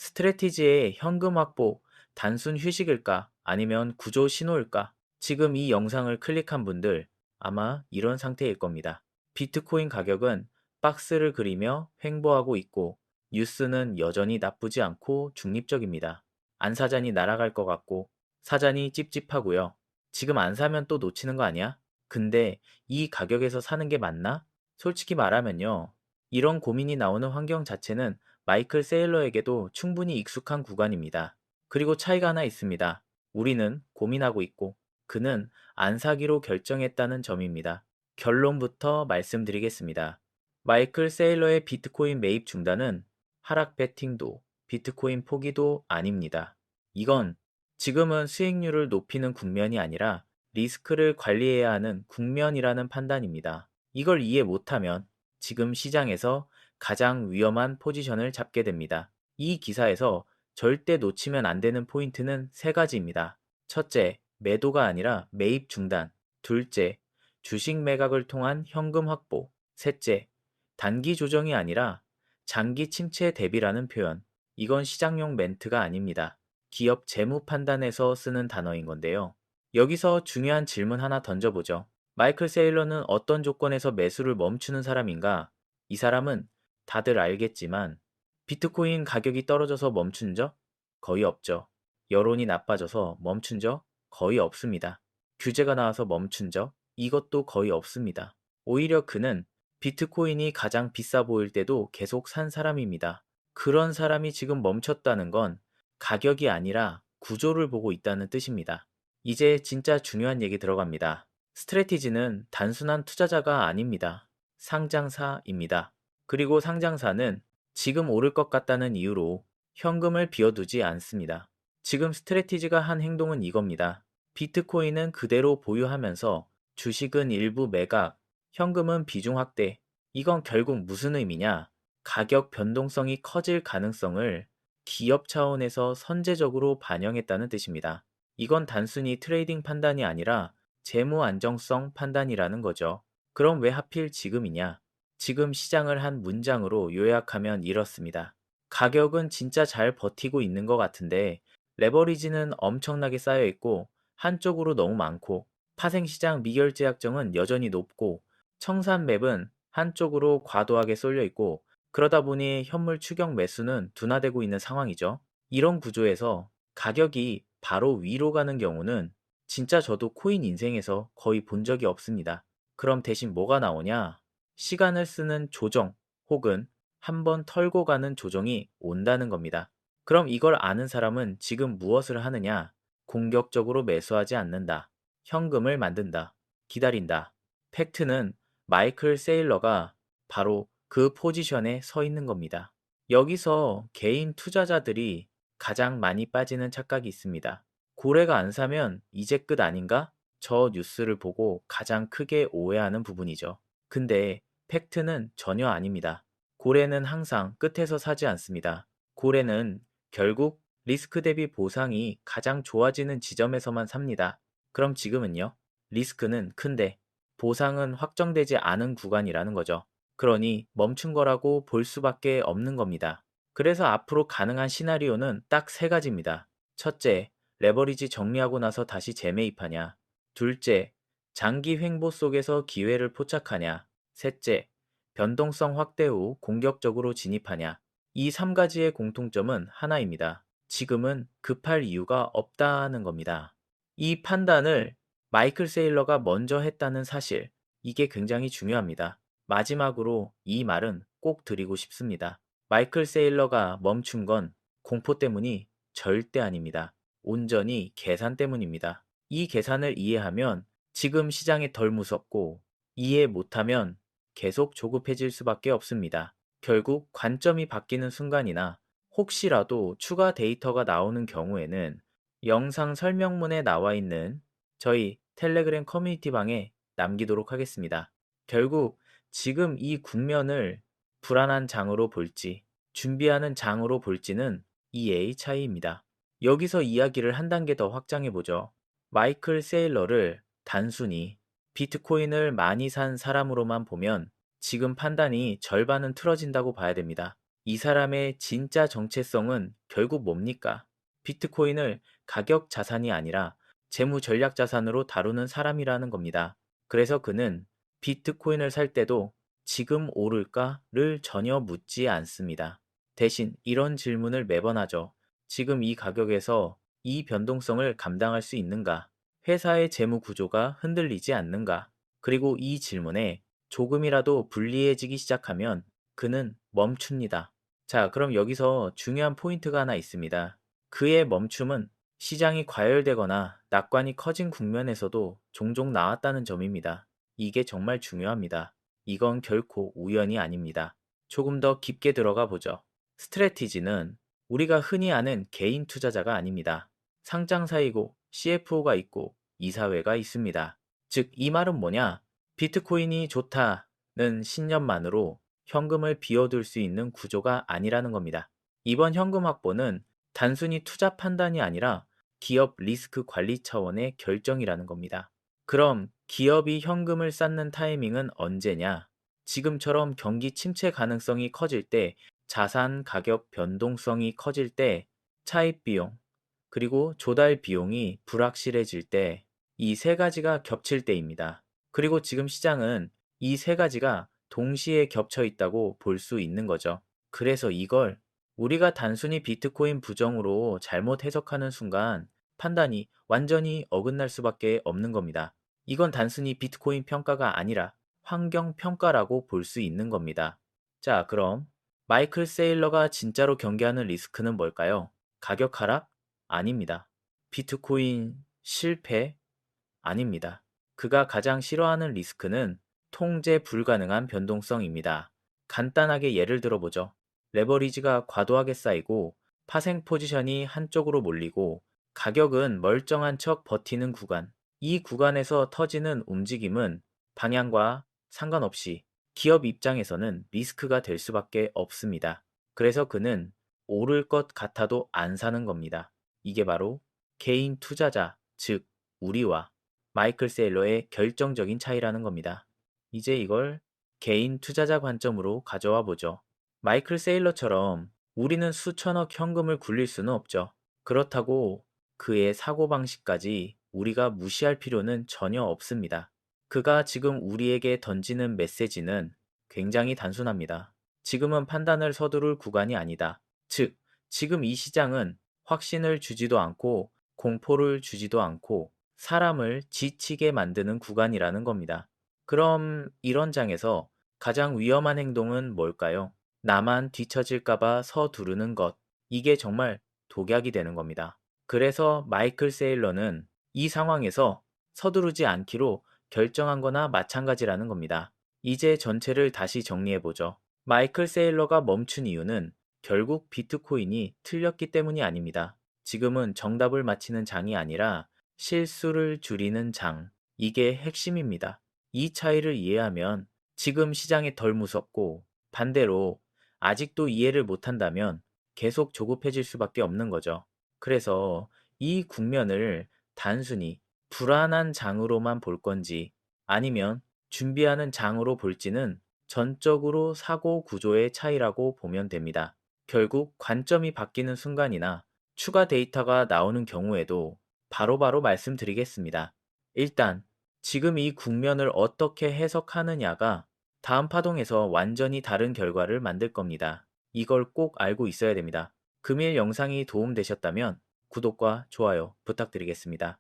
스트래티지의 현금 확보, 단순 휴식일까? 아니면 구조 신호일까? 지금 이 영상을 클릭한 분들 아마 이런 상태일 겁니다. 비트코인 가격은 박스를 그리며 횡보하고 있고 뉴스는 여전히 나쁘지 않고 중립적입니다. 안 사자니 날아갈 것 같고 사자니 찝찝하고요. 지금 안 사면 또 놓치는 거 아니야? 근데 이 가격에서 사는 게 맞나? 솔직히 말하면요. 이런 고민이 나오는 환경 자체는 마이클 세일러에게도 충분히 익숙한 구간입니다. 그리고 차이가 하나 있습니다. 우리는 고민하고 있고 그는 안 사기로 결정했다는 점입니다. 결론부터 말씀드리겠습니다. 마이클 세일러의 비트코인 매입 중단은 하락 베팅도 비트코인 포기도 아닙니다. 이건 지금은 수익률을 높이는 국면이 아니라 리스크를 관리해야 하는 국면이라는 판단입니다. 이걸 이해 못하면 지금 시장에서 가장 위험한 포지션을 잡게 됩니다. 이 기사에서 절대 놓치면 안 되는 포인트는 세 가지입니다. 첫째, 매도가 아니라 매입 중단. 둘째, 주식 매각을 통한 현금 확보. 셋째, 단기 조정이 아니라 장기 침체 대비라는 표현. 이건 시장용 멘트가 아닙니다. 기업 재무 판단에서 쓰는 단어인 건데요. 여기서 중요한 질문 하나 던져보죠. 마이클 세일러는 어떤 조건에서 매수를 멈추는 사람인가? 이 사람은 다들 알겠지만 비트코인 가격이 떨어져서 멈춘 적 거의 없죠. 여론이 나빠져서 멈춘 적 거의 없습니다. 규제가 나와서 멈춘 적 이것도 거의 없습니다. 오히려 그는 비트코인이 가장 비싸 보일 때도 계속 산 사람입니다. 그런 사람이 지금 멈췄다는 건 가격이 아니라 구조를 보고 있다는 뜻입니다. 이제 진짜 중요한 얘기 들어갑니다. 스트래티지는 단순한 투자자가 아닙니다. 상장사입니다. 그리고 상장사는 지금 오를 것 같다는 이유로 현금을 비워두지 않습니다. 지금 스트래티지가 한 행동은 이겁니다. 비트코인은 그대로 보유하면서 주식은 일부 매각, 현금은 비중 확대. 이건 결국 무슨 의미냐? 가격 변동성이 커질 가능성을 기업 차원에서 선제적으로 반영했다는 뜻입니다. 이건 단순히 트레이딩 판단이 아니라 재무 안정성 판단이라는 거죠. 그럼 왜 하필 지금이냐? 지금 시장을 한 문장으로 요약하면 이렇습니다. 가격은 진짜 잘 버티고 있는 것 같은데 레버리지는 엄청나게 쌓여 있고 한쪽으로 너무 많고 파생시장 미결제 약정은 여전히 높고 청산맵은 한쪽으로 과도하게 쏠려 있고 그러다 보니 현물 추격 매수는 둔화되고 있는 상황이죠. 이런 구조에서 가격이 바로 위로 가는 경우는 진짜 저도 코인 인생에서 거의 본 적이 없습니다. 그럼 대신 뭐가 나오냐? 시간을 쓰는 조정 혹은 한번 털고 가는 조정이 온다는 겁니다. 그럼 이걸 아는 사람은 지금 무엇을 하느냐? 공격적으로 매수하지 않는다. 현금을 만든다. 기다린다. 팩트는 마이클 세일러가 바로 그 포지션에 서 있는 겁니다. 여기서 개인 투자자들이 가장 많이 빠지는 착각이 있습니다. 고래가 안 사면 이제 끝 아닌가? 저 뉴스를 보고 가장 크게 오해하는 부분이죠. 근데 팩트는 전혀 아닙니다. 고래는 항상 끝에서 사지 않습니다. 고래는 결국 리스크 대비 보상이 가장 좋아지는 지점에서만 삽니다. 그럼 지금은요? 리스크는 큰데 보상은 확정되지 않은 구간이라는 거죠. 그러니 멈춘 거라고 볼 수밖에 없는 겁니다. 그래서 앞으로 가능한 시나리오는 딱 세 가지입니다. 첫째, 레버리지 정리하고 나서 다시 재매입하냐. 둘째, 장기 횡보 속에서 기회를 포착하냐. 셋째, 변동성 확대 후 공격적으로 진입하냐. 이 3가지의 공통점은 하나입니다. 지금은 급할 이유가 없다는 겁니다. 이 판단을 마이클 세일러가 먼저 했다는 사실, 이게 굉장히 중요합니다. 마지막으로 이 말은 꼭 드리고 싶습니다. 마이클 세일러가 멈춘 건 공포 때문이 절대 아닙니다. 온전히 계산 때문입니다. 이 계산을 이해하면 지금 시장이 덜 무섭고 이해 못하면 계속 조급해질 수밖에 없습니다. 결국 관점이 바뀌는 순간이나 혹시라도 추가 데이터가 나오는 경우에는 영상 설명문에 나와 있는 저희 텔레그램 커뮤니티 방에 남기도록 하겠습니다. 결국 지금 이 국면을 불안한 장으로 볼지 준비하는 장으로 볼지는 이해의 차이입니다. 여기서 이야기를 한 단계 더 확장해 보죠. 마이클 세일러를 단순히 비트코인을 많이 산 사람으로만 보면 지금 판단이 절반은 틀어진다고 봐야 됩니다. 이 사람의 진짜 정체성은 결국 뭡니까? 비트코인을 가격 자산이 아니라 재무 전략 자산으로 다루는 사람이라는 겁니다. 그래서 그는 비트코인을 살 때도 지금 오를까를 전혀 묻지 않습니다. 대신 이런 질문을 매번 하죠. 지금 이 가격에서 이 변동성을 감당할 수 있는가? 회사의 재무 구조가 흔들리지 않는가? 그리고 이 질문에 조금이라도 불리해지기 시작하면 그는 멈춥니다. 자, 그럼 여기서 중요한 포인트가 하나 있습니다. 그의 멈춤은 시장이 과열되거나 낙관이 커진 국면에서도 종종 나왔다는 점입니다. 이게 정말 중요합니다. 이건 결코 우연이 아닙니다. 조금 더 깊게 들어가 보죠. 스트래티지는 우리가 흔히 아는 개인 투자자가 아닙니다. 상장사이고 CFO가 있고 이사회가 있습니다. 즉, 이 말은 뭐냐? 비트코인이 좋다는 신념만으로 현금을 비워둘 수 있는 구조가 아니라는 겁니다. 이번 현금 확보는 단순히 투자 판단이 아니라 기업 리스크 관리 차원의 결정이라는 겁니다. 그럼 기업이 현금을 쌓는 타이밍은 언제냐? 지금처럼 경기 침체 가능성이 커질 때, 자산 가격 변동성이 커질 때, 차입 비용, 그리고 조달 비용이 불확실해질 때, 이 세 가지가 겹칠 때입니다. 그리고 지금 시장은 이 세 가지가 동시에 겹쳐 있다고 볼 수 있는 거죠. 그래서 이걸 우리가 단순히 비트코인 부정으로 잘못 해석하는 순간 판단이 완전히 어긋날 수밖에 없는 겁니다. 이건 단순히 비트코인 평가가 아니라 환경 평가라고 볼 수 있는 겁니다. 자, 그럼 마이클 세일러가 진짜로 경계하는 리스크는 뭘까요? 가격 하락? 아닙니다. 비트코인 실패? 아닙니다. 그가 가장 싫어하는 리스크는 통제 불가능한 변동성입니다. 간단하게 예를 들어보죠. 레버리지가 과도하게 쌓이고 파생 포지션이 한쪽으로 몰리고 가격은 멀쩡한 척 버티는 구간. 이 구간에서 터지는 움직임은 방향과 상관없이 기업 입장에서는 리스크가 될 수밖에 없습니다. 그래서 그는 오를 것 같아도 안 사는 겁니다. 이게 바로 개인 투자자, 즉 우리와 마이클 세일러의 결정적인 차이라는 겁니다. 이제 이걸 개인 투자자 관점으로 가져와 보죠. 마이클 세일러처럼 우리는 수천억 현금을 굴릴 수는 없죠. 그렇다고 그의 사고방식까지 우리가 무시할 필요는 전혀 없습니다. 그가 지금 우리에게 던지는 메시지는 굉장히 단순합니다. 지금은 판단을 서두를 구간이 아니다. 즉, 지금 이 시장은 확신을 주지도 않고 공포를 주지도 않고 사람을 지치게 만드는 구간이라는 겁니다. 그럼 이런 장에서 가장 위험한 행동은 뭘까요? 나만 뒤처질까봐 서두르는 것. 이게 정말 독약이 되는 겁니다. 그래서 마이클 세일러는 이 상황에서 서두르지 않기로 결정한 거나 마찬가지라는 겁니다. 이제 전체를 다시 정리해보죠. 마이클 세일러가 멈춘 이유는 결국 비트코인이 틀렸기 때문이 아닙니다. 지금은 정답을 맞히는 장이 아니라 실수를 줄이는 장. 이게 핵심입니다. 이 차이를 이해하면 지금 시장이 덜 무섭고 반대로 아직도 이해를 못한다면 계속 조급해질 수밖에 없는 거죠. 그래서 이 국면을 단순히 불안한 장으로만 볼 건지 아니면 준비하는 장으로 볼지는 전적으로 사고 구조의 차이라고 보면 됩니다. 결국 관점이 바뀌는 순간이나 추가 데이터가 나오는 경우에도 바로바로 말씀드리겠습니다. 일단 지금 이 국면을 어떻게 해석하느냐가 다음 파동에서 완전히 다른 결과를 만들 겁니다. 이걸 꼭 알고 있어야 됩니다. 금일 영상이 도움되셨다면 구독과 좋아요 부탁드리겠습니다.